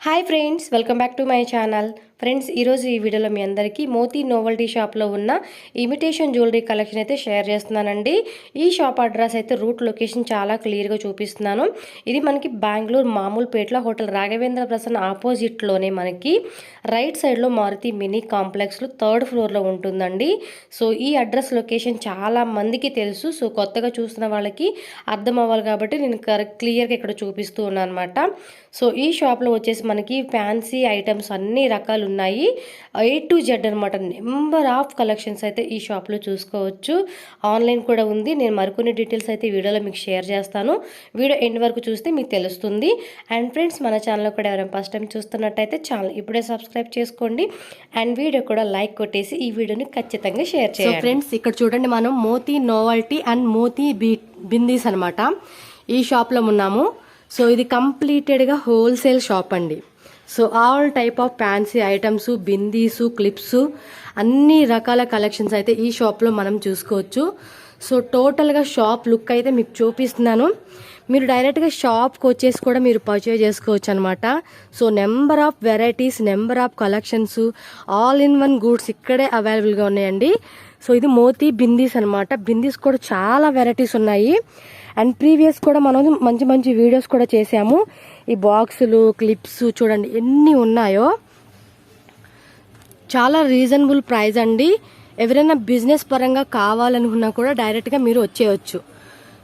Hi friends, welcome back to my channel. Friends, ఈరోజు ఈ వీడియోలో మీ అందరికీ మోతీ నోవెల్టీ షాప్లో ఉన్న ఇమిటేషన్ జ్యువెలరీ కలెక్షన్ అయితే షేర్ చేస్తున్నానండి. ఈ షాప్ అడ్రస్ అయితే రూట్ లొకేషన్ చాలా క్లియర్గా చూపిస్తున్నాను. ఇది మనకి బెంగళూరు మామూలుపేటలో హోటల్ రాఘవేంద్ర ప్రసన్న ఆపోజిట్లోనే మనకి రైట్ సైడ్లో మారుతి మినీ కాంప్లెక్స్లో 3rd ఫ్లోర్లో ఉంటుందండి. సో ఈ అడ్రస్ లొకేషన్ చాలా మందికి తెలుసు. సో కొత్తగా చూస్తున్న వాళ్ళకి అర్థం అవ్వాలి కాబట్టి నేను క్లియర్గా ఇక్కడ చూపిస్తూ ఉన్నాను అనమాట. సో ఈ షాప్లో వచ్చేసి మనకి ఫ్యాన్సీ ఐటమ్స్ అన్ని రకాలు ఉన్నాయి. A to Z అనమాట. నెంబర్ ఆఫ్ కలెక్షన్స్ అయితే ఈ షాప్లో చూసుకోవచ్చు. ఆన్లైన్ కూడా ఉంది. నేను మరికొన్ని డీటెయిల్స్ అయితే వీడియోలో మీకు షేర్ చేస్తాను. వీడియో ఎండ్ వరకు చూస్తే మీకు తెలుస్తుంది. అండ్ ఫ్రెండ్స్, మన ఛానల్లో కూడా ఎవరైనా ఫస్ట్ టైం చూస్తున్నట్టయితే ఛానల్ ఇప్పుడే సబ్స్క్రైబ్ చేసుకోండి. అండ్ వీడియో కూడా లైక్ కొట్టేసి ఈ వీడియోని ఖచ్చితంగా షేర్ చేయండి. సో ఫ్రెండ్స్, ఇక్కడ చూడండి, మనం మోతీ నోవెల్టీ అండ్ మోతీ బిందీస్ అనమాట ఈ షాప్లో ఉన్నాము. సో ఇది కంప్లీటెడ్గా హోల్సేల్ షాప్ అండి. So all type of fancy items, bindis, clips, అన్ని రకాల కలెక్షన్స్ అయితే ఈ షాప్లో మనం చూసుకోవచ్చు. సో టోటల్గా షాప్ లుక్ అయితే మీకు చూపిస్తున్నాను. మీరు డైరెక్ట్గా షాప్కి వచ్చేసి కూడా మీరు పర్చేజ్ చేసుకోవచ్చు అనమాట. So number of varieties, number of collections, all in one goods ఇక్కడే అవైలబుల్గా ఉన్నాయండి. సో ఇది మోతీ బిందీస్ అనమాట. బిందీస్ కూడా చాలా వెరైటీస్ ఉన్నాయి. అండ్ ప్రీవియస్ కూడా మనం మంచి మంచి వీడియోస్ కూడా చేసాము. ఈ బాక్సులు, క్లిప్స్ చూడండి ఎన్ని ఉన్నాయో. చాలా రీజనబుల్ ప్రైస్ అండి. ఎవరైనా బిజినెస్ పరంగా కావాలనుకున్నా కూడా డైరెక్ట్గా మీరు వచ్చేయచ్చు.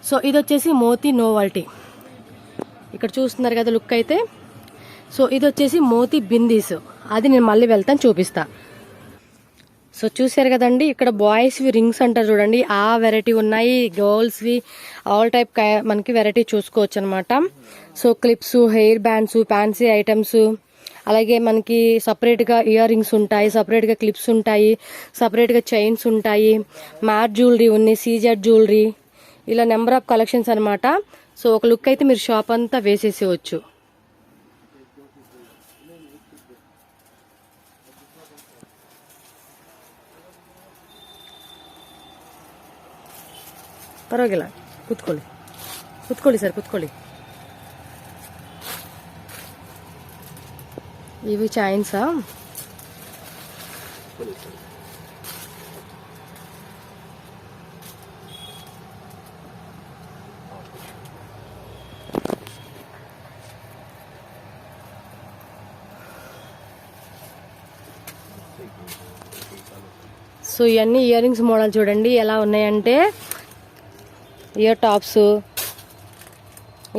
సో ఇది వచ్చేసి మోతీ నోవెల్టీ. ఇక్కడ చూస్తున్నారు కదా లుక్ అయితే. సో ఇది వచ్చేసి మోతీ బిందీస్. అది నేను మళ్ళీ వెళ్తాను చూపిస్తా. సో చూసారు కదండి, ఇక్కడ బాయ్స్వి రింగ్స్ అంటారు చూడండి, ఆ వెరైటీ ఉన్నాయి. గర్ల్స్వి ఆల్ టైప్ మనకి వెరైటీ చూసుకోవచ్చు అనమాట. So clips, hair bands, fancy items, అలాగే మనకి సపరేట్గా ఇయర్ రింగ్స్ ఉంటాయి, సపరేట్గా క్లిప్స్ ఉంటాయి, సపరేట్గా చైన్స్ ఉంటాయి, మ్యాట్ జ్యువెలరీ ఉన్నాయి, సీజెడ్ జ్యువెలరీ, ఇలా నెంబర్ ఆఫ్ కలెక్షన్స్ అనమాట. సో ఒక లుక్ అయితే మీరు షాప్ అంతా వేసేసేవచ్చు. ಪರವಾಗಿಲ್ಲ, ಕೂತ್ಕೊಳ್ಳಿ ಕೂತ್ಕೊಳ್ಳಿ ಸರ್, ಕೂತ್ಕೊಳ್ಳಿ. ఇవి చైన్సా? సో ఇవన్నీ ఇయర్ రింగ్స్ మోడల్ చూడండి ఎలా ఉన్నాయంటే, ఇయర్ టాప్స్,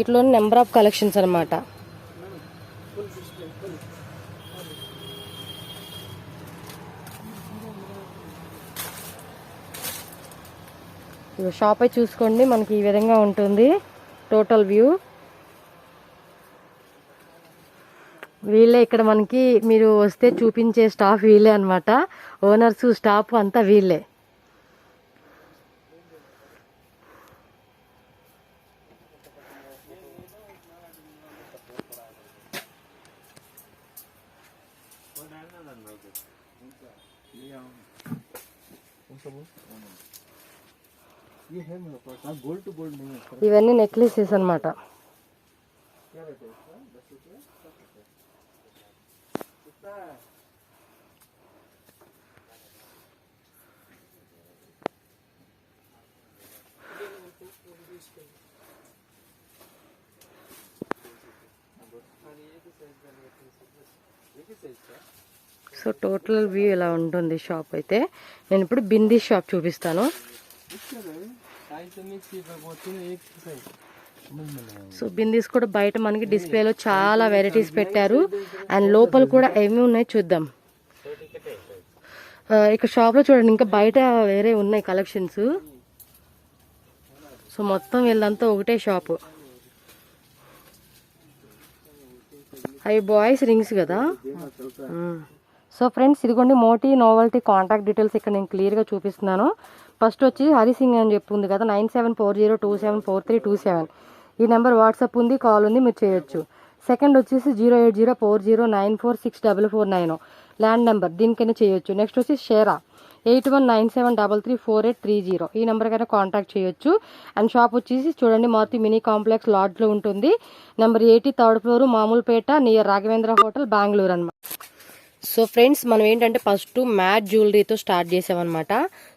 ఇట్లా నెంబర్ ఆఫ్ కలెక్షన్స్ అనమాట. షాప్ అయితే చూసుకోండి, మనకి ఈ విధంగా ఉంటుంది టోటల్ వ్యూ. వీళ్ళే ఇక్కడ మనకి మీరు వస్తే చూపించే స్టాఫ్ వీళ్ళే అనమాట. ఓనర్స్, స్టాఫ్ అంతా వీళ్ళే. ఇవన్నీ నెక్లెసెస్ అనమాట. సో టోటల్ వ్యూ ఇలా ఉంటుంది షాప్ అయితే. నేను ఇప్పుడు బిందీ షాప్ చూపిస్తాను. సో బిందీస్ కూడా బయట మనకి డిస్ప్లేలో చాలా వెరైటీస్ పెట్టారు. అండ్ లోపల కూడా ఏమి ఉన్నాయి చూద్దాం. ఇక్కడ షాప్లో చూడండి, ఇంకా బయట వేరే ఉన్నాయి కలెక్షన్స్. సో మొత్తం వీళ్ళంతా ఒకటే షాపు. అవి బాయ్స్ రింగ్స్ కదా. సో ఫ్రెండ్స్, ఇదిగోండి మోతీ నోవెల్టీ కాంటాక్ట్ డీటెయిల్స్ ఇక్కడ నేను క్లియర్గా చూపిస్తున్నాను. ఫస్ట్ వచ్చి హరిసింగ్ అని చెప్పి ఉంది కదా, 9740274327. ఈ నెంబర్ వాట్సాప్ ఉంది, కాల్ ఉంది, మీరు చేయొచ్చు. సెకండ్ వచ్చేసి 0804094644449 ల్యాండ్ నెంబర్, దీనికైనా చేయొచ్చు. నెక్స్ట్ వచ్చి షేరా, 8197334830 ఈ నెంబర్ కైనా కాంటాక్ట్ చేయొచ్చు. అండ్ షాప్ వచ్చేసి చూడండి మారుతి మినీ కాంప్లెక్స్ లాడ్జ్లో ఉంటుంది. Number 80 third floor Mamulpet near Raghavendra hotel Bengaluru అనమాట. సో ఫ్రెండ్స్ మనం ఏంటంటే ఫస్ట్ మ్యాట్ జ్యువెలరీతో స్టార్ట్ చేసామన్నమాట.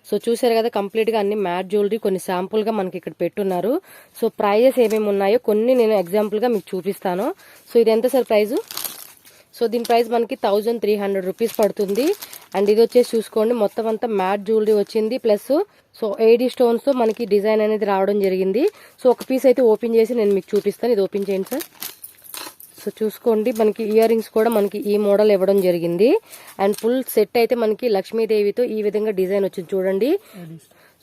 సో చూసారు కదా కంప్లీట్గా అన్ని మ్యాట్ జ్యువెలరీ కొన్ని శాంపుల్గా మనకి ఇక్కడ పెట్టున్నారు. సో ప్రైజెస్ ఏమేమి ఉన్నాయో కొన్ని నేను ఎగ్జాంపుల్గా మీకు చూపిస్తాను. సో ఇది ఎంత సార్ ప్రైజు? సో దీని ప్రైస్ మనకి 1300 రూపీస్ పడుతుంది. అండ్ ఇది వచ్చేసి చూసుకోండి మొత్తం అంతా మ్యాట్ జ్యువెలరీ వచ్చింది. ప్లస్ సో 80 స్టోన్స్తో మనకి డిజైన్ అనేది రావడం జరిగింది. సో ఒక పీస్ అయితే ఓపెన్ చేసి నేను మీకు చూపిస్తాను. ఇది ఓపెన్ చేయండి సార్. సో చూసుకోండి మనకి ఇయర్ రింగ్స్ కూడా మనకి ఈ మోడల్ ఇవ్వడం జరిగింది. అండ్ ఫుల్ సెట్ అయితే మనకి లక్ష్మీదేవితో ఈ విధంగా డిజైన్ వచ్చింది చూడండి.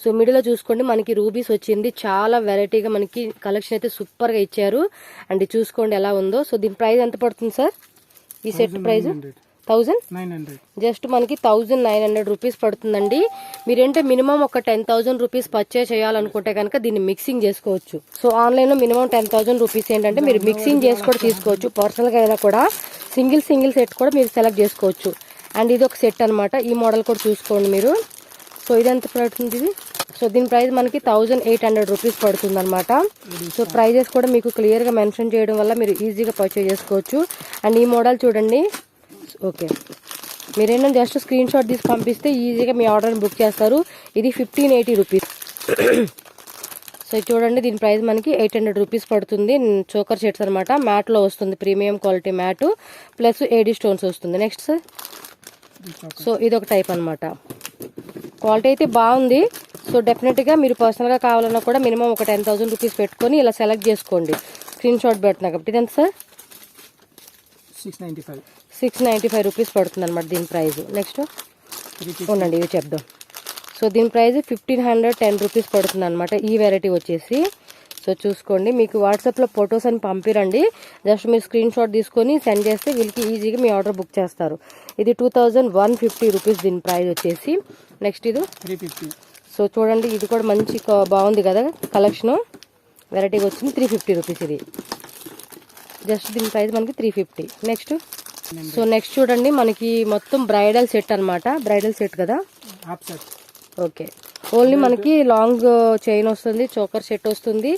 సో మిడిల్ లో చూసుకోండి మనకి రూబీస్ వచ్చింది. చాలా వెరైటీగా మనకి కలెక్షన్ అయితే సూపర్ గా ఇచ్చారు. అండ్ చూసుకోండి ఎలా ఉందో. సో దీని ప్రైస్ ఎంత పడుతుంది సార్? ఈ సెట్ ప్రైస్ 1900 జస్ట్ మనకి 1900 రూపీస్ పడుతుందండి. మీరేంటే మినిమం ఒక 10,000 రూపీస్ పర్చేస్ చేయాలనుకుంటే కనుక దీన్ని మిక్సింగ్ చేసుకోవచ్చు. సో ఆన్లైన్ లో మినిమం 10,000 రూపీస్ ఏంటంటే మీరు మిక్సింగ్ చేసి కూడా తీసుకోవచ్చు. పర్సనల్ గా అయినా కూడా సింగిల్ సెట్ కూడా మీరు సెలెక్ట్ చేసుకోవచ్చు. అండ్ ఇది ఒక సెట్ అనమాట. ఈ మోడల్ కూడా చూసుకోండి మీరు. సో ఇది ఎంత పడుతుంది ఇది? సో దీని ప్రైస్ మనకి 1800 రూపీస్ పడుతుంది అనమాట. సో ప్రైజెస్ కూడా మీకు క్లియర్ గా మెన్షన్ చేయడం వల్ల మీరు ఈజీగా పర్చేజ్ చేసుకోవచ్చు. అండ్ ఈ మోడల్ చూడండి. ఓకే మీరేంటో జస్ట్ స్క్రీన్ షాట్ తీసి పంపిస్తే ఈజీగా మీ ఆర్డర్ని బుక్ చేస్తారు. ఇది 1580 రూపీస్. సో చూడండి దీని ప్రైస్ మనకి 800 రూపీస్ పడుతుంది. చోకర్ సెట్స్ అనమాట. మ్యాట్లో వస్తుంది, premium quality matte plus 80 stones వస్తుంది. నెక్స్ట్ సార్ సో ఇది ఒక టైప్ అనమాట. క్వాలిటీ అయితే బాగుంది. సో డెఫినెట్గా మీరు పర్సనల్గా కావాలన్నా కూడా మినిమం ఒక 10,000 రూపీస్ పెట్టుకొని ఇలా సెలెక్ట్ చేసుకోండి. స్క్రీన్ షాట్ పెడుతున్నా కాబట్టి ఇది ఎంత సార్? 695 రూపీస్ పడుతుంది అనమాట దీని ప్రైస్. నెక్స్ట్ ఉండండి ఇవి చెప్దాం. సో దీని ప్రైస్ 1510 రూపీస్ పడుతుంది అనమాట. ఈ వెరైటీ వచ్చేసి సో చూసుకోండి మీకు వాట్సాప్లో ఫొటోస్ అని పంపిరండి. జస్ట్ మీరు స్క్రీన్ షాట్ తీసుకొని సెండ్ చేస్తే వీళ్ళకి ఈజీగా మీ ఆర్డర్ బుక్ చేస్తారు. ఇది 2150 రూపీస్ దీని ప్రైస్ వచ్చేసి. నెక్స్ట్ ఇది 350. సో చూడండి ఇది కూడా మంచి బాగుంది కదా కలెక్షన్, వెరైటీగా వచ్చింది. 350 రూపీస్ ఇది. జస్ట్ దీని ప్రైస్ మనకి 350. నెక్స్ట్ సో నెక్స్ట్ చూడండి మనకి మొత్తం బ్రైడల్ సెట్ అనమాట. బ్రైడల్ సెట్ కదా. ఓకే ఓన్లీ మనకి లాంగ్ చైన్ వస్తుంది, చోకర్ సెట్ వస్తుంది,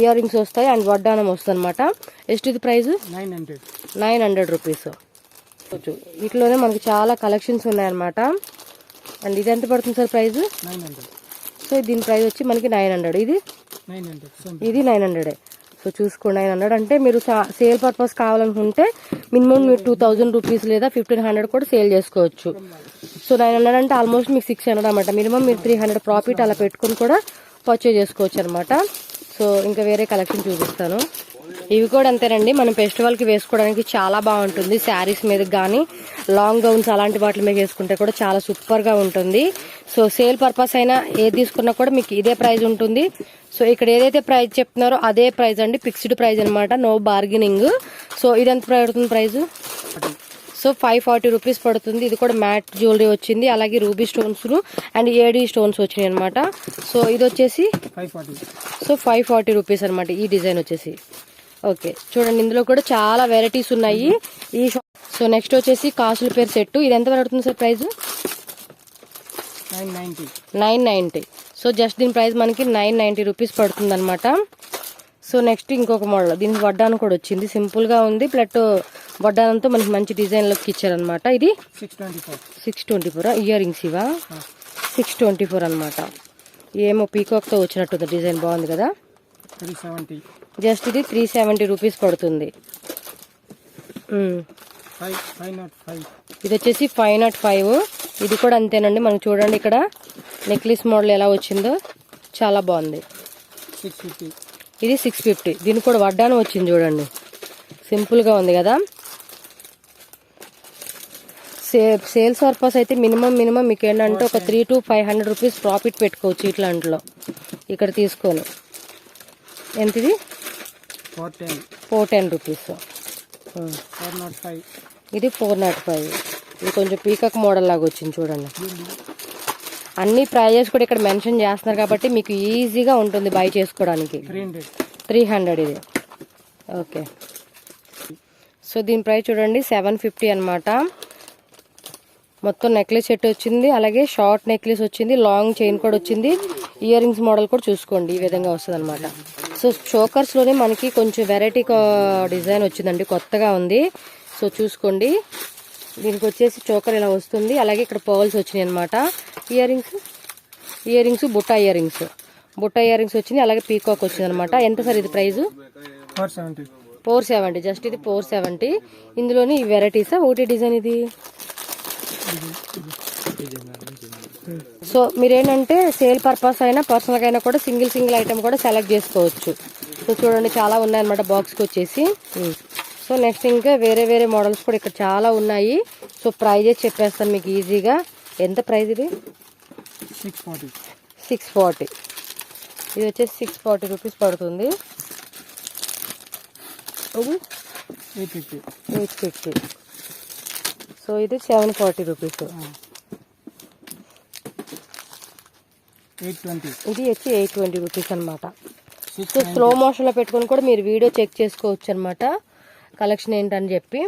ఇయర్ రింగ్స్ వస్తాయి అండ్ వడ్డానం వస్తుంది అనమాట. ಎಷ್ಟು ఇది ప్రైస్? 900 రూపీస్. వీటిలోనే మనకి చాలా కలెక్షన్స్ ఉన్నాయన్నమాట. అండ్ ఇది ఎంత పడుతుంది సార్ ప్రైస్? 900. సో దీని ప్రైస్ వచ్చి మనకి 900. ఇది 900. సో చూసుకోండి 900 అంటే మీరు సేల్ పర్పస్ కావాలనుకుంటే మినిమం మీరు 2000 రూపీస్ లేదా 1500 కూడా సేల్ చేసుకోవచ్చు. సో 900 అంటే ఆల్మోస్ట్ మీకు 600 అనమాట. మినిమం మీరు 300 ప్రాఫిట్ అలా పెట్టుకుని కూడా పర్చేజ్ చేసుకోవచ్చు అనమాట. సో ఇంకా వేరే కలెక్షన్ చూపిస్తాను. ఇవి కూడా అంతేనండి, మనం ఫెస్టివల్కి వేసుకోవడానికి చాలా బాగుంటుంది. శారీస్ మీద కానీ లాంగ్ గౌన్స్ అలాంటి వాటి మీద వేసుకుంటే కూడా చాలా సూపర్గా ఉంటుంది. సో సేల్ పర్పస్ అయినా ఏది తీసుకున్నా కూడా మీకు ఇదే ప్రైస్ ఉంటుంది. సో ఇక్కడ ఏదైతే ప్రైస్ చెప్తున్నారో అదే ప్రైస్ అండి, ఫిక్స్డ్ ప్రైస్ అనమాట, నో బార్గెనింగ్. సో ఇది ఎంత పడుతుంది ప్రైస్? సో 540 రూపీస్ పడుతుంది. ఇది కూడా మ్యాట్ జ్యువెలరీ వచ్చింది, అలాగే ruby stones and AD stones వచ్చినాయి అనమాట. సో ఇది వచ్చేసి 540 రూపీస్ అనమాట ఈ డిజైన్ వచ్చేసి. ఓకే చూడండి ఇందులో కూడా చాలా వెరైటీస్ ఉన్నాయి ఈ షాప్. సో నెక్స్ట్ వచ్చేసి కాసుల పేరు సెట్. ఇది ఎంత పడుతుంది సార్ ప్రైస్? 990. సో జస్ట్ దీని ప్రైస్ మనకి 990 రూపీస్ పడుతుంది అనమాట. సో నెక్స్ట్ ఇంకొక మోడల్, దీనికి వడ్డానం కూడా వచ్చింది, సింపుల్ గా ఉంది, ప్లట్ వడ్డానంతో మనకి మంచి డిజైన్ లోకి ఇచ్చారనమాట. ఇది 624 ఇయర్ రింగ్స్ ఇవా 624 అనమాట. ఏమో పీకాక్ తో వచ్చినట్టుంది, డిజైన్ బాగుంది కదా. జస్ట్ ఇది 370 రూపీస్ పడుతుంది. ఇది వచ్చేసి 505. ఇది కూడా అంతేనండి. మనం చూడండి ఇక్కడ నెక్లెస్ మోడల్ ఎలా వచ్చిందో చాలా బాగుంది. ఇది 650. దీనికి కూడా వడ్డానం వచ్చింది చూడండి, సింపుల్ గా ఉంది కదా. సేల్స్ పర్పస్ అయితే మినిమం మీకు ఏంటంటే ఒక 300 to 500 రూపీస్ ప్రాఫిట్ పెట్టుకోవచ్చు ఇట్లాంటిలో ఇక్కడ తీసుకొని. ఎంతది? 410 రూపీస్. ఇది 405. ఇది కొంచెం పీకాక్ మోడల్ లాగా వచ్చింది చూడండి. అన్ని ప్రైజెస్ కూడా ఇక్కడ మెన్షన్ చేస్తున్నారు కాబట్టి మీకు ఈజీగా ఉంటుంది బై చేసుకోవడానికి. 300 ఇది. ఓకే సో దీని ప్రైస్ చూడండి 750 అనమాట. మొత్తం నెక్లెస్ సెట్ వచ్చింది, అలాగే షార్ట్ నెక్లెస్ వచ్చింది, లాంగ్ చైన్ కూడా వచ్చింది, ఇయర్ రింగ్స్ మోడల్ కూడా చూసుకోండి ఈ విధంగా వస్తుంది అనమాట. సో చోకర్స్ లోనే మనకి కొంచెం వెరైటీ డిజైన్ వచ్చిందండి, కొత్తగా ఉంది. సో చూసుకోండి, దీనికి వచ్చేసి చోకర్ ఇలా వస్తుంది, అలాగే ఇక్కడ పర్ల్స్ వచ్చినాయి అనమాట. ఇయర్ రింగ్స్ బుట్ట ఇయర్ రింగ్స్ వచ్చింది, అలాగే పీకాక్ వచ్చింది అనమాట. ఎంత సార్ ఇది ప్రైస్? 470. జస్ట్ ఇది 470. ఇందులోని ఈ వెరైటీసా ఒకటి డిజైన్ ఇది? సో మీరేంటంటే సేల్ పర్పస్ అయినా పర్సనల్ అయినా కూడా సింగిల్ ఐటమ్ కూడా సెలెక్ట్ చేసుకోవచ్చు. సో చూడండి చాలా ఉన్నాయన్నమాట బాక్స్కి వచ్చేసి. సో నెక్స్ట్ ఇంకా వేరే మోడల్స్ కూడా ఇక్కడ చాలా ఉన్నాయి. సో ప్రైజెస్ చెప్పేస్తాను మీకు ఈజీగా. ఎంత ప్రైస్ ఇది? 640. ఇది వచ్చేసి 640 రూపీస్ పడుతుంది. 850. సో ఇది 740 రూపీస్. ఇది వచ్చి 820 రూపీస్ అనమాట. సో స్లో మోషన్ లో పెట్టుకొని కూడా మీరు వీడియో చెక్ చేసుకోవచ్చు అనమాట కలెక్షన్ ఏంటని చెప్పి.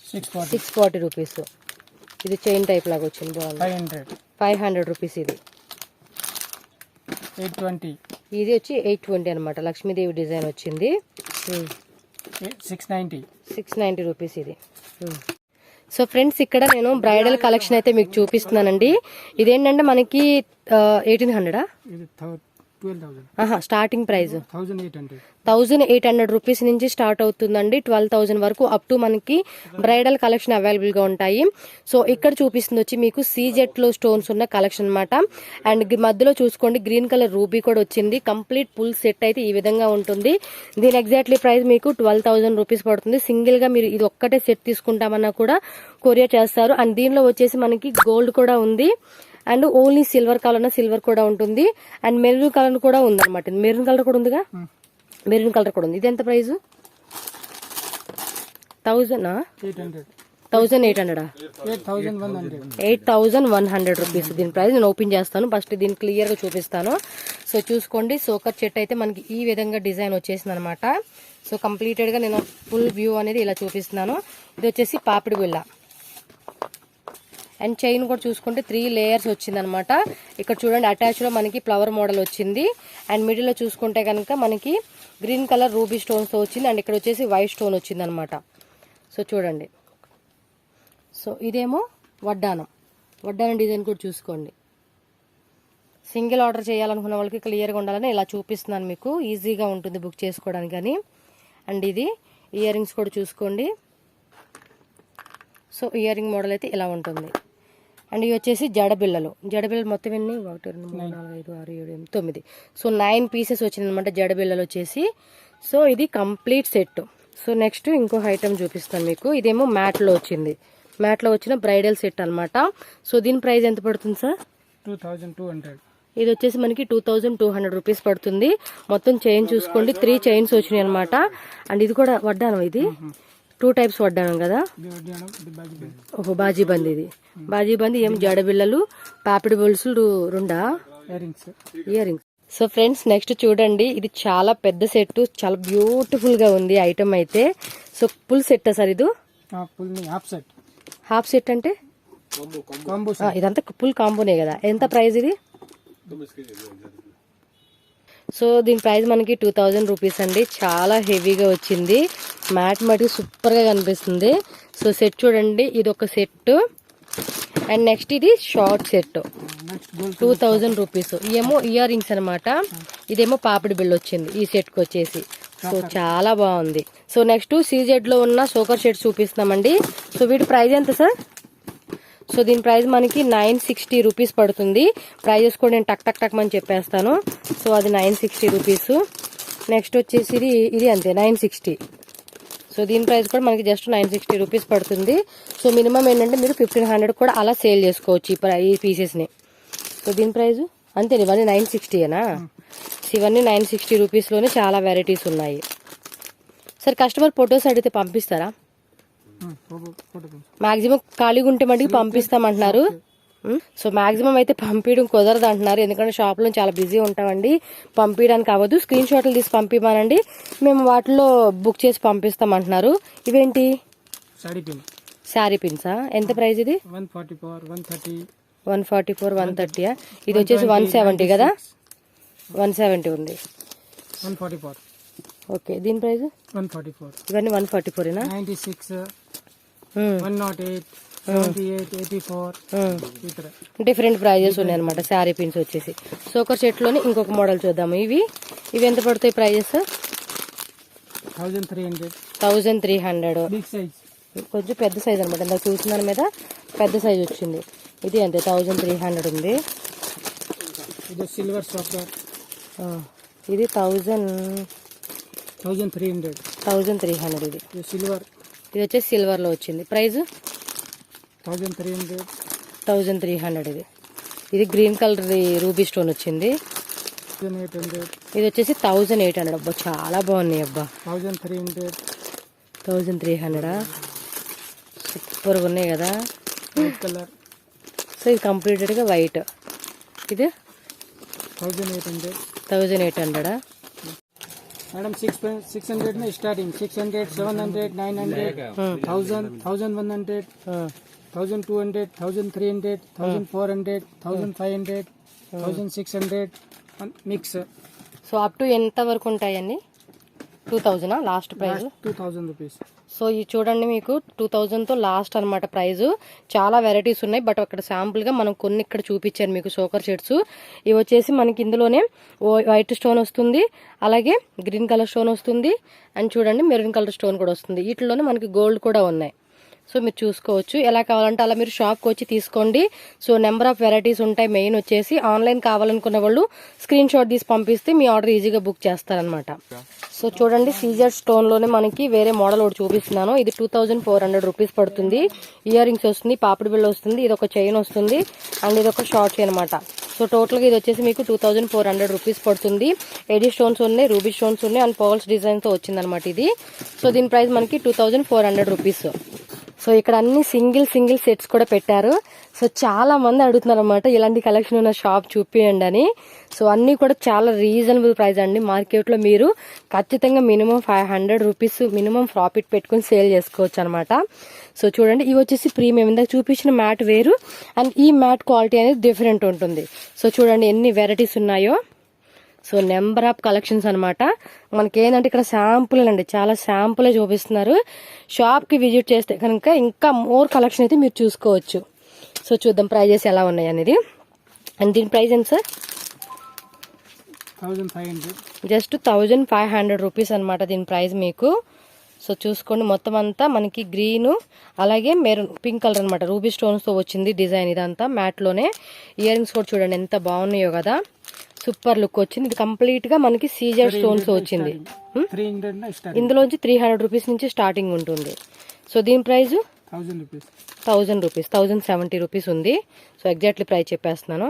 640 రూపీస్. ఇది చైన్ టైప్ లాగా వచ్చింది, బాగుంది. 500 రూపీస్. ఇది 820. ఇది వచ్చి 820 అనమాట. లక్ష్మీదేవి డిజైన్ వచ్చింది. 690 రూపీస్ ఇది. సో ఫ్రెండ్స్ ఇక్కడ నేను బ్రైడల్ కలెక్షన్ అయితే మీకు చూపిస్తున్నానండి. ఇదేంటంటే మనకి 1800 స్టార్టింగ్ ప్రైస్ 1800 రూపీస్ నుంచి స్టార్ట్ అవుతుందండి. 12,000 వరకు అప్ టు మనకి బ్రైడల్ కలెక్షన్ అవైలబుల్ గా ఉంటాయి. సో ఇక్కడ చూపిస్తుంది వచ్చి మీకు సీజెట్ లో స్టోన్స్ ఉన్న కలెక్షన్ అనమాట. అండ్ మధ్యలో చూసుకోండి గ్రీన్ కలర్ రూబీ కూడా వచ్చింది. కంప్లీట్ ఫుల్ సెట్ అయితే ఈ విధంగా ఉంటుంది. దీని ఎగ్జాక్ట్లీ ప్రైస్ మీకు 12,000 రూపీస్ పడుతుంది. సింగిల్ గా మీరు ఇది ఒక్కటే సెట్ తీసుకుంటామన్నా కూడా కొరియర్ చేస్తారు. అండ్ దీనిలో వచ్చేసి మనకి గోల్డ్ కూడా ఉంది, అండ్ ఓన్లీ సిల్వర్ కావాలన్నా సిల్వర్ కూడా ఉంటుంది, అండ్ మెరూన్ కలర్ కూడా ఉందన్నమాట. మెరూన్ కలర్ కూడా ఉందిగా, మెరూన్ కలర్ కూడా ఉంది. ఇది ఎంత ప్రైస్? 8,100 రూపీస్ దీని ప్రైస్. నేను ఓపెన్ చేస్తాను, ఫస్ట్ దీన్ని క్లియర్ గా చూపిస్తాను. సో చూసుకోండి, సోకర్ చెట్ అయితే మనకి ఈ విధంగా డిజైన్ వచ్చేసింది అనమాట. సో కంప్లీటెడ్ గా నేను ఫుల్ వ్యూ అనేది ఇలా చూపిస్తున్నాను. ఇది వచ్చేసి పాపిడి బిళ్ళ. అండ్ చైన్ కూడా చూసుకుంటే 3 లేయర్స్ వచ్చింది అనమాట. ఇక్కడ చూడండి అటాచ్ లో మనకి ఫ్లవర్ మోడల్ వచ్చింది. అండ్ మిడిల్ లో చూసుకుంటే కనుక మనకి గ్రీన్ కలర్ రూబీ స్టోన్స్ తో వచ్చింది. అండ్ ఇక్కడ వచ్చేసి వైట్ స్టోన్ వచ్చింది అనమాట. సో చూడండి, సో ఇదేమో వడ్డానం డిజైన్ కూడా చూసుకోండి. సింగిల్ ఆర్డర్ చేయాలనుకున్న వాళ్ళకి క్లియర్గా ఉండాలని ఇలా చూపిస్తున్నాను మీకు, ఈజీగా ఉంటుంది బుక్ చేసుకోవడానికి అని. అండ్ ఇది ఇయర్ రింగ్స్ కూడా చూసుకోండి. సో ఇయర్ రింగ్ మోడల్ అయితే ఇలా ఉంటుంది. అండ్ ఇవి వచ్చేసి జడబిళ్ళలు మొత్తం ఎన్ని? 1 2 3 4 5 6 7 8 9. సో 9 పీసెస్ వచ్చింది అనమాట జడబిళ్ళలు వచ్చేసి. సో ఇది కంప్లీట్ సెట్. సో నెక్స్ట్ ఇంకో ఐటమ్ చూపిస్తాను మీకు. ఇదేమో మ్యాట్ లో వచ్చిన బ్రైడల్ సెట్ అనమాట. సో దీని ప్రైస్ ఎంత పడుతుంది సార్? 2,200. ఇది వచ్చేసి మనకి 2,200 రూపీస్ పడుతుంది. మొత్తం చైన్ చూసుకోండి, 3 చైన్స్ వచ్చినాయి అనమాట. అండ్ ఇది కూడా వడ్డానం, ఇది 2 టైప్స్ వడ్డానం కదా. ఓహో బాజీబంద్. ఇది బాజీబంద్. ఏం జడబిళ్ళలు, పాపిడి బొలుసులు 2 ear rings. So friends next చూడండి, ఇది చాలా పెద్ద సెట్, చాలా బ్యూటిఫుల్ గా ఉంది ఐటమ్ అయితే. సో ఫుల్ సెట్ సార్ ఇది? హాఫ్ సెట్ అంటే ఇదంతా ఫుల్ కాంబోనే కదా. ఎంత ప్రైస్ ఇది? సో దీని ప్రైస్ మనకి 2,000 రూపీస్ అండి. చాలా హెవీగా వచ్చింది, మ్యాట్ మటుకు సూపర్ గా కనిపిస్తుంది. సో సెట్ చూడండి, ఇది ఒక సెట్. అండ్ నెక్స్ట్ ఇది షార్ట్ సెట్ 2,000 రూపీస్. ఏమో ఇయర్ రింగ్స్ అనమాట. ఇదేమో పాపిడి బిళ్ళ వచ్చింది ఈ సెట్ కి వచ్చేసి. సో చాలా బాగుంది. సో నెక్స్ట్ సీజెడ్ లో ఉన్న సోకర్ సెట్ చూపిస్తున్నామండి. సో వీటి ప్రైస్ ఎంత సార్? సో దీని ప్రైస్ మనకి 960 రూపీస్ పడుతుంది. ప్రైజెస్ కూడా నేను టక్ అని చెప్పేస్తాను. సో అది 960 రూపీస్. నెక్స్ట్ వచ్చేసి ఇది అంతే 960. సో దీని ప్రైస్ కూడా మనకి జస్ట్ 960 రూపీస్ పడుతుంది. సో మినిమం ఏంటంటే మీరు 1,500 కూడా అలా సేల్ చేసుకోవచ్చు ఈ పీసెస్ ని. సో దీని ప్రైస్ అంతే, ఇవన్నీ 960ఏనా? ఇవన్నీ 960 రూపీస్ లోనే చాలా వెరైటీస్ ఉన్నాయి. సార్ కస్టమర్ ఫొటోస్ అడిగితే పంపిస్తారా? మాక్సిమం ఖాళీగా ఉంటే మటుకు పంపిస్తామంటున్నారు. సో మాక్సిమం అయితే పంపించడం కుదరదు అంటున్నారు, ఎందుకంటే షాప్ లో చాలా బిజీ ఉంటామండి, పంపించడానికి అవ్వదు. స్క్రీన్ షాట్లు తీసి పంపిమానండి, మేము వాటిలో బుక్ చేసి పంపిస్తామంటున్నారు. ఇవేంటి? శారీ పిన్సా? ఎంత ప్రైస్ ఇది? 144, 130, 144, 130. ఇది వచ్చేసి 170 కదా? 170 ఉంది. 144. ఓకే, దీని ప్రైస్ 144. ఇవన్నీ 144 ఏనా? 96, 108, 78, 84. డిఫరెంట్ ప్రైజెస్ ఉన్నాయి అనమాట శారీ పిన్స్ వచ్చేసి. సోకర్ సెట్ లోని ఇంకొక మోడల్ చూద్దాము. ఇవి ఎంత పడతాయి ప్రైజెస్? 1300. 1300. బిగ్ సైజ్, కొంచెం పెద్ద సైజ్ అనమాట. ఇందాక చూసిన దాని మీద పెద్ద సైజ్ వచ్చింది. ఇది అంతే 1300 ఉంది. ఇది సిల్వర్ సాఫ్ట్వేర్. ఇది 1300. 1300 ఇది సిల్వర్. ఇది వచ్చేసి సిల్వర్ లో వచ్చింది. ప్రైస్ 1300. 1300 ఇది గ్రీన్ కలర్ రూబీ స్టోన్ వచ్చింది. 1800. ఇది వచ్చేసి 1800. అబ్బా చాలా బాగున్నాయి అబ్బా. 1300. 1300 సూపర్ గా ఉన్నాయి కదా. White colour. సో ఇది కంప్లీటెడ్ గా వైట్. ఇది 1800. 1800. Madam 600 starting. 600, 700, 900, 1000, 1100, 1200, 1300, 1400, 1500, 1600 mix. So up to ఎంత వరకు ఉంటాయండి? 2000 లాస్ట్ ప్రైస్? 2000 రూపీస్. సో ఇది చూడండి, మీకు 2000 తో లాస్ట్ అనమాట ప్రైస్. చాలా వెరైటీస్ ఉన్నాయి, బట్ అక్కడ శాంపుల్ గా మనం కొన్ని ఇక్కడ చూపించాను మీకు సోకర్ సెట్స్. ఇవి వచ్చేసి మనకి ఇందులోనే వైట్ స్టోన్ వస్తుంది, అలాగే గ్రీన్ కలర్ స్టోన్ వస్తుంది, అండ్ చూడండి మెరూన్ కలర్ స్టోన్ కూడా వస్తుంది. వీటిలోనే మనకి గోల్డ్ కూడా ఉన్నాయి. సో మీరు చూసుకోవచ్చు. ఎలా కావాలంటే అలా మీరు షాప్కి వచ్చి తీసుకోండి. సో నెంబర్ ఆఫ్ వెరైటీస్ ఉంటాయి. మెయిన్ వచ్చేసి ఆన్లైన్ కావాలనుకున్న వాళ్ళు స్క్రీన్ షాట్ తీసి పంపిస్తే మీ ఆర్డర్ ఈజీగా బుక్ చేస్తారనమాట. సో చూడండి, సీజర్ స్టోన్ లోనే మనకి వేరే మోడల్ ఒకటి చూపిస్తున్నాను. ఇది 2400 రూపీస్ పడుతుంది. ఇయర్ రింగ్స్ వస్తుంది, పాపిడి బిళ్ళ వస్తుంది, ఇది ఒక చైన్ వస్తుంది, అండ్ ఇది ఒక షార్ట్ చైన్ అనమాట. సో టోటల్ గా ఇది వచ్చేసి మీకు 2400 రూపీస్ పడుతుంది. ఎడీ స్టోన్స్ ఉన్నాయి, రూబీ స్టోన్స్ ఉన్నాయి, అండ్ పర్ల్స్ డిజైన్ తో వచ్చింది అనమాట ఇది. సో దీని ప్రైస్ మనకి 2400 రూపీస్. సో ఇక్కడ అన్ని సింగిల్ సెట్స్ కూడా పెట్టారు. సో చాలా మంది అడుగుతున్నారు అనమాట, ఇలాంటి కలెక్షన్ ఉన్న షాప్ చూపియండి అని. సో అన్ని కూడా చాలా రీజనబుల్ ప్రైస్ అండి. మార్కెట్ లో మీరు ఖచ్చితంగా మినిమం 500 రూపీస్ మినిమం ప్రాఫిట్ పెట్టుకుని సేల్ చేసుకోవచ్చు అనమాట. సో చూడండి, ఇవి వచ్చేసి ప్రీమియం. ఇందాక చూపించిన మ్యాట్ వేరు, అండ్ ఈ మ్యాట్ క్వాలిటీ అనేది డిఫరెంట్ ఉంటుంది. సో చూడండి ఎన్ని వెరైటీస్ ఉన్నాయో. సో నెంబర్ ఆఫ్ కలెక్షన్స్ అనమాట. మనకి ఏంటంటే ఇక్కడ శాంపుల్ అండి, చాలా శాంపులే చూపిస్తున్నారు. షాప్కి విజిట్ చేస్తే కనుక ఇంకా మోర్ కలెక్షన్ అయితే మీరు చూసుకోవచ్చు. సో చూద్దాం ప్రైజెస్ ఎలా ఉన్నాయి అనేది. అండ్ దీని ప్రైస్ ఎంత సార్? 1500. జస్ట్ 1500 రూపీస్ అనమాట దీని ప్రైస్ మీకు. సో చూసుకోండి, మొత్తం అంతా మనకి గ్రీన్ అలాగే మెరూన్ పింక్ కలర్ అనమాట. రూబీ స్టోన్స్ తో వచ్చింది డిజైన్ ఇదంతా మ్యాట్ లోనే. ఇయర్ రింగ్స్ కూడా చూడండి ఎంత బాగున్నాయో కదా, సూపర్ లుక్ వచ్చింది. ఇది కంప్లీట్ గా మనకి సీజర్ స్టోన్స్ వచ్చింది. ఇందులోంచి 300 రూపీస్ నుంచి స్టార్టింగ్ ఉంటుంది. సో దీని ప్రైస్ 1000 రూపీస్. 1070 రూపీస్ ఉంది. సో ఎగ్జాక్ట్లీ ప్రైస్ చెప్పేస్తున్నాను.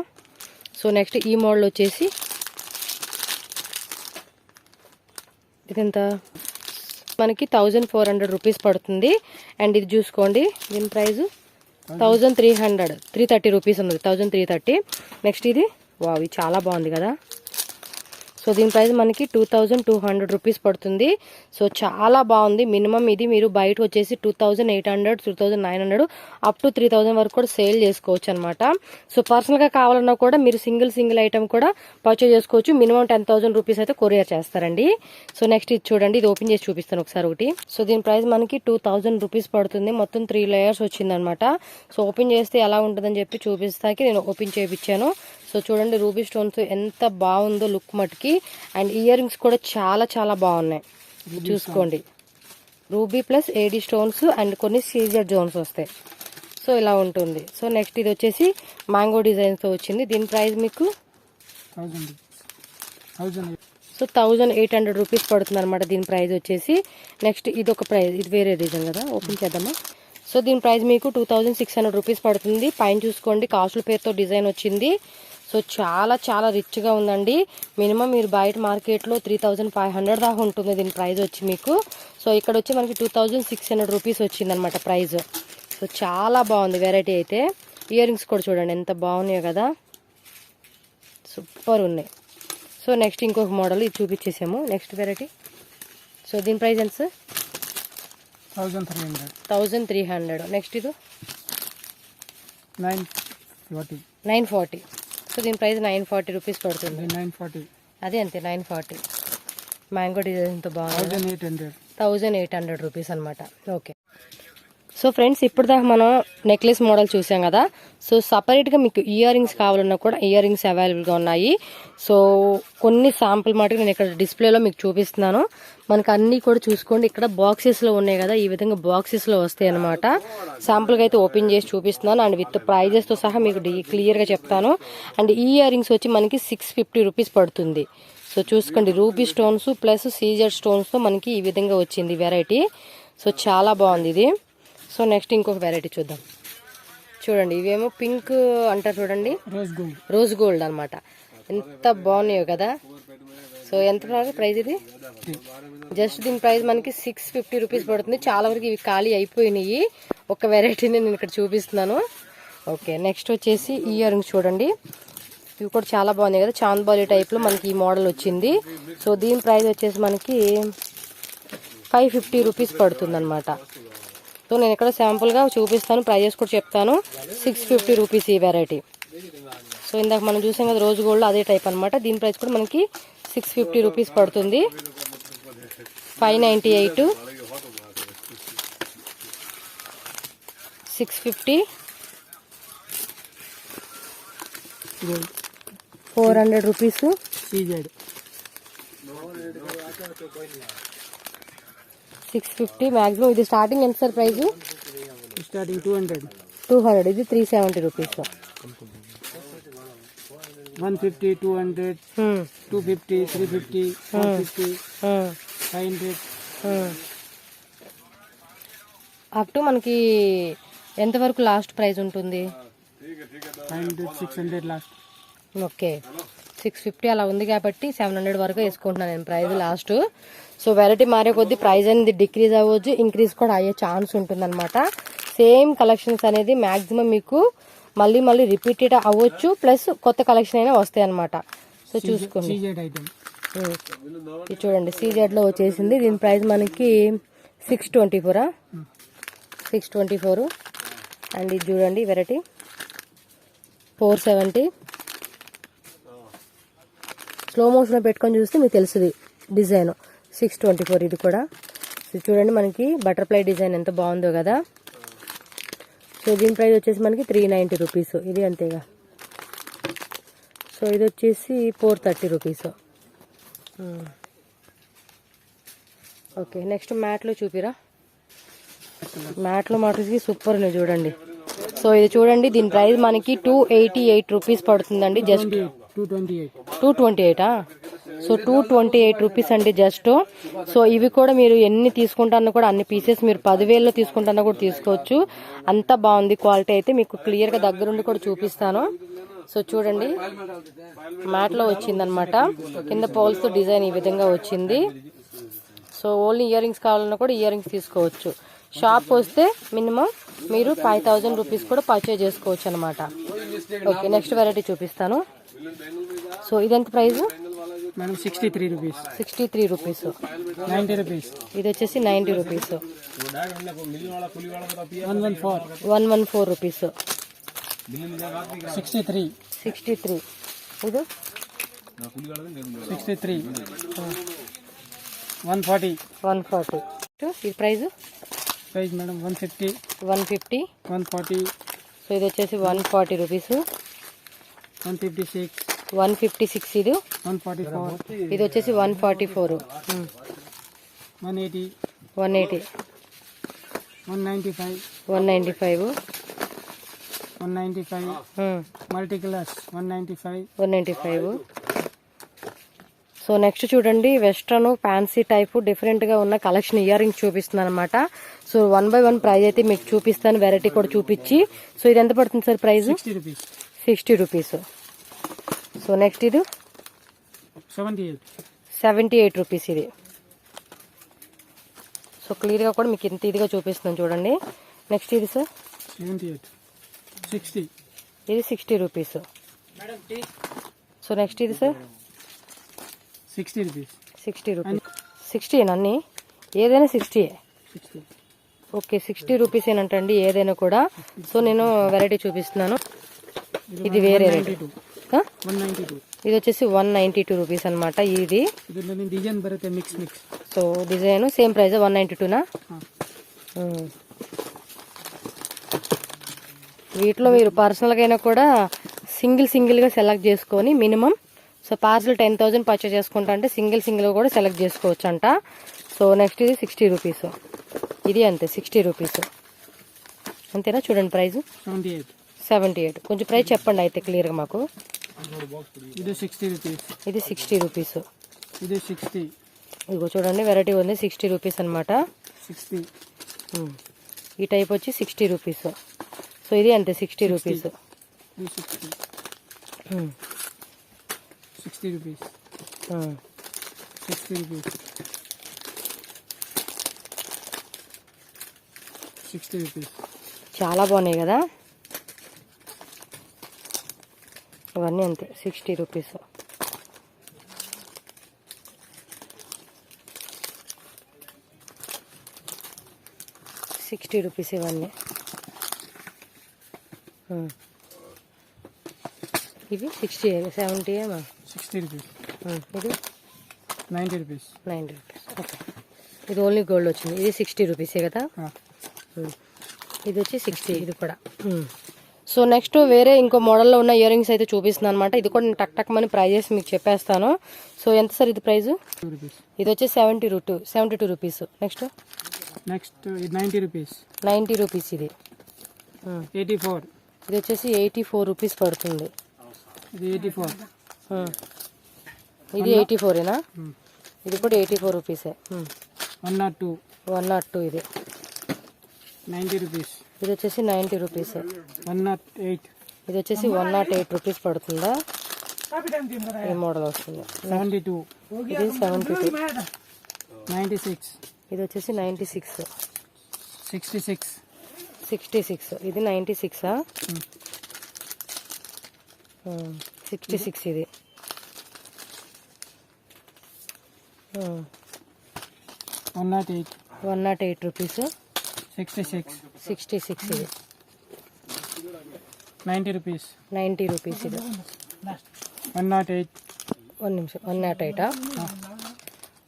సో నెక్స్ట్ ఈ మోడల్ వచ్చేసి ఇదంతా మనకి 1400 రూపీస్ పడుతుంది. అండ్ ఇది చూసుకోండి, దీని ప్రైస్ 330 రూపీస్ ఉన్నది. 1330. నెక్స్ట్ ఇది వావ్, ఇది చాలా బాగుంది కదా. సో దీని ప్రైస్ మనకి 2200 రూపీస్ పడుతుంది. సో చాలా బాగుంది. మినిమం ఇది మీరు బయట వచ్చేసి 2800, 2900 అప్ టు 3000 వరకు కూడా సేల్ చేసుకోవచ్చు అనమాట. సో పర్సనల్ గా కావాలన్నా కూడా మీరు సింగిల్ ఐటమ్ కూడా పర్చేజ్ చేసుకోవచ్చు. మినిమం 10,000 రూపీస్ అయితే కొరియర్ చేస్తారండి. సో నెక్స్ట్ ఇది చూడండి, ఇది ఓపెన్ చేసి చూపిస్తాను ఒకసారి ఒకటి. సో దీని ప్రైస్ మనకి 2000 రూపీస్ పడుతుంది. మొత్తం 3 లేయర్స్ వచ్చిందనమాట. సో ఓపెన్ చేస్తే ఎలా ఉంటుందని చెప్పి చూపిస్తాకి నేను ఓపెన్ చేయించాను. సో చూడండి రూబీ స్టోన్స్ ఎంత బాగుందో లుక్ మటుకి. అండ్ ఇయర్ రింగ్స్ కూడా చాలా బాగున్నాయి చూసుకోండి. Ruby plus AD stones and కొన్ని సీజర్ జోన్స్ వస్తాయి. సో ఇలా ఉంటుంది. సో నెక్స్ట్ ఇది వచ్చేసి మ్యాంగో డిజైన్స్ తో వచ్చింది. దీని ప్రైస్ మీకు 1800 రూపీస్ పడుతుంది అనమాట దీని ప్రైస్ వచ్చేసి. నెక్స్ట్ ఇది ఒక ప్రైస్, ఇది వేరే డిజైన్ కదా, ఓపెన్ చేద్దామా. సో దీని ప్రైస్ మీకు 2600 రూపీస్ పడుతుంది. పైన చూసుకోండి కాస్ట్ల పేరుతో డిజైన్ వచ్చింది. సో చాలా రిచ్ గా ఉందండి. మినిమం మీరు బయట మార్కెట్లో 3500 దాకా ఉంటుంది దీని ప్రైస్ వచ్చి మీకు. సో ఇక్కడ వచ్చి మనకి 2600 రూపీస్ వచ్చింది అనమాట ప్రైస్. సో చాలా బాగుంది వెరైటీ అయితే. ఇయర్ రింగ్స్ కూడా చూడండి ఎంత బాగున్నాయో కదా, సూపర్ ఉన్నాయి. సో నెక్స్ట్ ఇంకొక మోడల్ ఇది చూపించేసాము. Next variety. సో దీని ప్రైస్ ఎంత సార్? 1300. 1300. నెక్స్ట్ ఇది 940. 940. సో దీని ప్రైస్ 940 రూపీస్ పడుతుంది. 940. అదే అంతే 940. మ్యాంగో డిజైన్తో బాగుంది. 1800. 1800 రూపీస్ అనమాట. ఓకే. సో ఫ్రెండ్స్ ఇప్పుడు దాకా మనం నెక్లెస్ మోడల్ చూసాం కదా. సో సపరేట్గా మీకు ఇయర్ రింగ్స్ కావాలన్నా కూడా ఇయర్ రింగ్స్ అవైలబుల్గా ఉన్నాయి. సో కొన్ని శాంపుల్ మటుకు నేను ఇక్కడ డిస్ప్లేలో మీకు చూపిస్తున్నాను. మనకు అన్నీ కూడా చూసుకోండి. ఇక్కడ బాక్సెస్లో ఉన్నాయి కదా, ఈ విధంగా బాక్సెస్లో వస్తాయి అనమాట. శాంపుల్గా అయితే ఓపెన్ చేసి చూపిస్తున్నాను అండ్ విత్ ప్రైజెస్తో సహా మీకు క్లియర్గా చెప్తాను. అండ్ ఈ ఇయర్ రింగ్స్ వచ్చి మనకి 650 రూపీస్ పడుతుంది. సో చూసుకోండి, రూబీ స్టోన్స్ ప్లస్ సీజర్ స్టోన్స్తో మనకి ఈ విధంగా వచ్చింది వెరైటీ. సో చాలా బాగుంది ఇది. సో నెక్స్ట్ ఇంకొక వెరైటీ చూద్దాం. చూడండి, ఇవేమో పింక్ అంటారు చూడండి, రోజ్ గోల్డ్ అనమాట. ఎంత బాగున్నాయో కదా. సో ఎంత ప్రైస్ ఇది? జస్ట్ దీని ప్రైస్ మనకి 650 రూపీస్ పడుతుంది. చాలా వరకు ఇవి ఖాళీ అయిపోయినాయి. ఒక వెరైటీని నేను ఇక్కడ చూపిస్తున్నాను. ఓకే, నెక్స్ట్ వచ్చేసి ఇయర్ రింగ్స్ చూడండి. ఇవి కూడా చాలా బాగున్నాయి కదా, చాంద్బాలి టైప్లో మనకి ఈ మోడల్ వచ్చింది. సో దీని ప్రైస్ వచ్చేసి మనకి 550 రూపీస్ పడుతుంది అనమాట. సో నేను ఇక్కడ శాంపుల్గా చూపిస్తాను, ప్రైజెస్ కూడా చెప్తాను. 650 రూపీస్ ఈ వెరైటీ. సో ఇందాక మనం చూసాం కదా రోజ్ గోల్డ్, అదే టైప్ అనమాట. దీని ప్రైస్ కూడా మనకి 650 రూపీస్ పడుతుంది. 598, 650, 400 రూపీస్. 650 మ్యాక్సిమం. ఇది స్టార్టింగ్ ఎంత సార్ ప్రైస్? స్టార్టింగ్ 200. 200. ఇది 370 రూపీస్. 150, 200, 250, 350, 450, 500. అప్ టు మనకి ఎంతవరకు లాస్ట్ ప్రైస్ ఉంటుంది? 500, 600 లాస్ట్. ఓకే, 650 అలా ఉంది కాబట్టి 700 వరకు వేసుకుంటున్నాను నేను ప్రైస్ లాస్ట్. సో వెరైటీ మారే కొద్దీ ప్రైస్ అనేది డిక్రీజ్ అవ్వచ్చు, ఇంక్రీజ్ కూడా అయ్యే ఛాన్స్ ఉంటుందన్నమాట. సేమ్ కలెక్షన్స్ అనేది మ్యాక్సిమం మీకు మళ్ళీ మళ్ళీ రిపీటెడ్ అవ్వచ్చు, ప్లస్ కొత్త కలెక్షన్ అయినా వస్తాయి అనమాట. సో చూసుకోండి, ఇది చూడండి సీజెడ్లో వచ్చేసింది. దీని ప్రైస్ మనకి 624. 624. అండ్ ఇది చూడండి వెరైటీ 470. స్లో మోషన్లో పెట్టుకొని చూస్తే మీకు తెలుస్తుంది డిజైన్. 624 ఇది కూడా. సో చూడండి మనకి బటర్ఫ్లై డిజైన్ ఎంత బాగుందో కదా. సో దీని ప్రైస్ వచ్చేసి మనకి 390 రూపీస్. ఇది అంతేగా. సో ఇది వచ్చేసి 430 రూపీస్. ఓకే, నెక్స్ట్ మ్యాట్లో చూపిరా. మ్యాట్లో మోడల్స్కి సూపర్ ఉన్నాయి చూడండి. సో ఇది చూడండి, దీని ప్రైస్ మనకి 288 రూపీస్ పడుతుందండి. జస్ట్ 228. సో 228 రూపీస్ అండి జస్ట్. సో ఇవి కూడా మీరు ఎన్ని తీసుకుంటారో కూడా అన్ని పీసెస్ మీరు 10,000లో తీసుకుంటారో కూడా తీసుకోవచ్చు. అంత బాగుంది క్వాలిటీ. అయితే మీకు క్లియర్గా దగ్గరుండి కూడా చూపిస్తాను. సో చూడండి మ్యాట్లో వచ్చిందనమాట. కింద పోల్స్తో డిజైన్ ఈ విధంగా వచ్చింది. సో ఓన్లీ ఇయర్ రింగ్స్ కావాలన్నా కూడా ఇయర్ రింగ్స్ తీసుకోవచ్చు. షాప్ వస్తే మినిమం మీరు 5,000 రూపీస్ కూడా పర్చేజ్ చేసుకోవచ్చు అనమాట. ఓకే, నెక్స్ట్ వెరైటీ చూపిస్తాను. సో ఇదెంత ప్రైస్? 63 రూపీస్. 63 రూపీస్. 90 రూపీస్. ఇది వచ్చేసి 90 రూపీస్. 114 రూపీస్. 63. 63. ఇది 63. 140. ఈ ప్రైస్ మేడం 150. 150. 140. సో ఇది వచ్చేసి 140 రూపీస్. 156. 156. ఇది 144. ఇది వచ్చేసి 144. 180. 180. 195. 195. 195. Multi colours 195. 195. సో నెక్స్ట్ చూడండి, వెస్ట్రన్ ఫ్యాన్సీ టైప్ డిఫరెంట్గా ఉన్న కలెక్షన్ ఇయర్ రింగ్స్ చూపిస్తున్నాను అనమాట. సో 1 by 1 ప్రైస్ అయితే మీకు చూపిస్తాను, వెరైటీ కూడా చూపించి. సో ఇది ఎంత పడుతుంది sir price? 60 rupees. So next ఇది 78 రూపీస్. ఇది సో క్లియర్గా కూడా మీకు ఇంత ఇదిగా చూపిస్తున్నాను చూడండి. నెక్స్ట్ ఇది సార్ 60. ఇది 60 రూపీస్. సో నెక్స్ట్ ఇది సార్ 60 రూపీస్. 60 రూపీస్. 60 అన్నీ ఏదైనా 60. ఓకే 60 రూపీస్ ఏనంటండి ఏదైనా కూడా. సో నేను వెరైటీ చూపిస్తున్నాను. ఇది వేరే రేట్. 192. ఇది వచ్చేసి 192 రూపీస్ అనమాట. ఇది ಇದರಲ್ಲಿ ಡಿಸೈನ್ ಬರುತ್ತೆ mix. So design same price 192నా. వీటిలో మీరు పర్సనల్గా అయినా కూడా సింగిల్గా సెలెక్ట్ చేసుకొని మినిమం సో పార్సల్ 10,000 పర్చేస్ చేసుకుంటా అంటే సింగిల్గా కూడా సెలెక్ట్ చేసుకోవచ్చు అంట. సో నెక్స్ట్ ఇది 60 రూపీస్. ఇది అంతే 60 రూపీస్ అంతేనా. చూడండి ప్రైస్ 78. కొంచెం ప్రైస్ చెప్పండి అయితే క్లియర్గా మాకు. ఇది 60 రూపీస్. ఇది 60 రూపీస్. ఇది 60. ఇదిగో చూడండి వెరైటీ ఉంది 60 రూపీస్ అనమాట. 60. ఈ టైప్ వచ్చి 60 రూపీస్. సో ఇది అంతే 60 రూపీస్. ఇది 60 రూపీస్. 60 రూపీస్. 60 రూపీస్. చాలా బాగున్నాయి కదా ఇవన్నీ అంతే 60 రూపీస్. ₹60 ఇవన్నీ. ఇవి 60 70 ఏమా. 60 రూపీస్. ఇది 90 రూపీస్. 90 రూపీస్. ఓకే ఇది ఓన్లీ గోల్డ్ వచ్చింది. ఇది 60 రూపీసే కదా. ఇది వచ్చి 60. ఇది కూడా. సో నెక్స్ట్ వేరే ఇంకో మోడల్లో ఉన్న ఇయర్ రింగ్స్ అయితే చూపిస్తున్నాను అనమాట. ఇది కూడా నేను టక్ మని ప్రైజెస్ మీకు చెప్పేస్తాను. సో ఎంత సార్ ఇది ప్రైజు? ఇది వచ్చి 72 రూపీస్. నెక్స్ట్ ఇది 90 రూపీస్. 90 రూపీస్. ఇది 84. ఇది వచ్చేసి 84 రూపీస్ పడుతుంది. ఇది 84. ఇది 84ఏనా. ఇది కూడా 84 రూపీసే. 102. ఇది 90 రూపీస్. ఇది వచ్చేసి 90 రూపీస్. 108. ఇది వచ్చేసి 108 రూపీస్ పడుతుందా. ఈ మోడల్ వస్తుంది. 72. ఇది 72. 96. ఇది వచ్చేసి 96. 66. 66. ఇది 96. 66 ఇది. 108. 108 రూపీస్. 66. ఇది 90 రూపీస్. 90 రూపీస్. ఇది 108. 1 నిమిషం 108.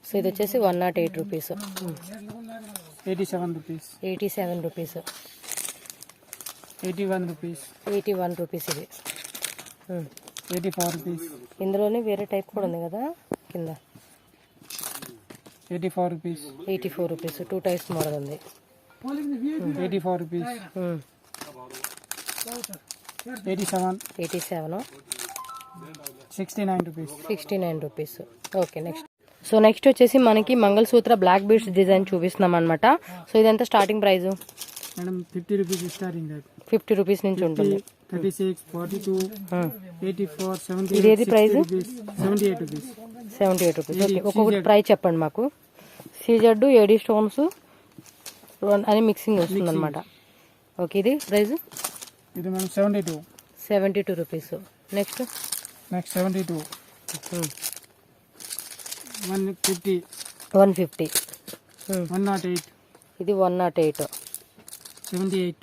సో ఇది వచ్చేసి 108 rupees. 87 rupees. 87 rupees. 81 rupees. 81 rupees. ఇది 84 రూపీస్. ఇందులోనే వేరే టైప్ కూడా ఉంది కదా కింద. 84 రూపీస్. 84 రూపీస్. 2 టైప్స్ మోడల్ ఉంది. 84 rupees. 87. 87. 69 rupees. 69 rupees. Okay next. So next వచ్చేసి మనకి మంగళసూత్ర బ్లాక్ బీడ్స్ డిజైన్ చూపిస్తున్నాం అనమాట. సో ఇదంతా starting price madam 50 rupees starting. 50 rupees నుంచి ఉంటుంది. 36, 42, 84, 70. ఇది ఏది ప్రైస్? 78 రూపీస్. 78 రూపీస్. ఓకే ఒక్కొక్కటి ప్రైస్ చెప్పండి మాకు. సీజెడ్ ఏడీ స్టోన్స్ అని మిక్సింగ్ వస్తుంది అనమాట. ఓకే ఇది ప్రైస్? ఇది మనం 72. 72 రూపీస్. నెక్స్ట్ 72. 150. 150. 108. ఇది 108. 78.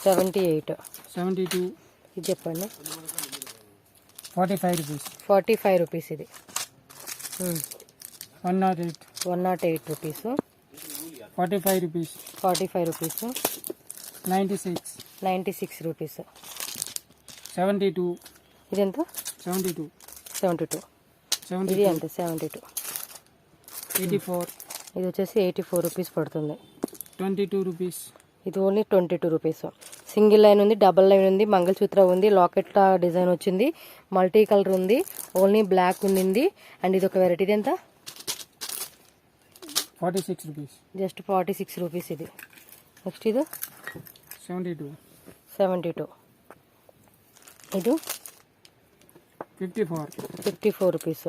78. 72. ఇది చెప్పండి. 45 రూపీస్. 45 రూపీస్. ఇది 108. 108 రూపీస్. 45 రూపీస్. 45 రూపీస్. 96. 96 రూపీస్. 72. ఇది ఎంత? 72. 72. ఇది అంతే 72. 84. ఇది వచ్చేసి 84 రూపీస్ పడుతుంది. 22 రూపీస్. ఇది ఓన్లీ 22 రూపీస్. సింగిల్ లైన్ ఉంది, డబల్ లైన్ ఉంది, మంగళసూత్ర ఉంది, లాకెట్ డిజైన్ వచ్చింది, మల్టీ కలర్ ఉంది, ఓన్లీ బ్లాక్ ఉంది. అండ్ ఇది ఒక వెరైటీ. ఇది ఎంత? 46 రూపీస్. Just 46 rupees. ఇది నెక్స్ట్ ఇది 72. 72. ఇది 54. 54 రూపీస్.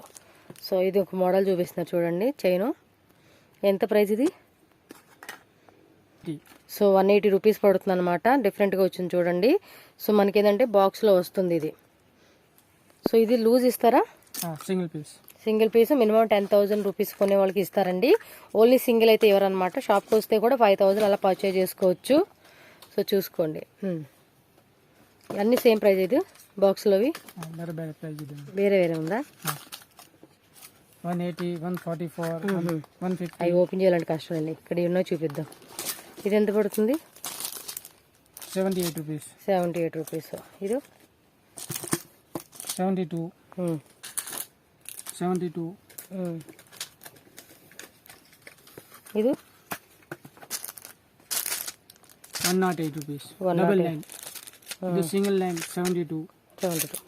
సో ఇది ఒక మోడల్ చూపిస్తున్నారు చూడండి చైను. ఎంత ప్రైస్ ఇది? సో 180 రూపీస్ పడుతుంది అనమాట. డిఫరెంట్గా వచ్చింది చూడండి. సో మనకి ఏంటంటే బాక్స్లో వస్తుంది ఇది. సో ఇది లూజ్ ఇస్తారా? Single piece. Single piece minimum 10,000 rupees కొనే వాళ్ళకి ఇస్తారండి. ఓన్లీ సింగిల్ అయితే ఎవరన్నమాట. షాప్కి వస్తే కూడా 5,000 అలా పర్చేజ్ చేసుకోవచ్చు. సో చూసుకోండి. అన్నీ సేమ్ ప్రైస్ ఇది బాక్స్లోవి ಬೇರೆ ಬೇರೆ ಪ್ರೈಸ್ ಇದೆ వేరే వేరే ఉందా? 180 144 150 అవి ఓపెన్ చేయాలంటే కష్టం అండి. ఇక్కడ ఉన్నో చూపిద్దాం. ఇది ఎంత పడుతుంది? 78 rupees 78 రూపీస్. ఇది 72 72 ఇది 108 rupees double line. ఇది సింగిల్ లైన్ 72 72.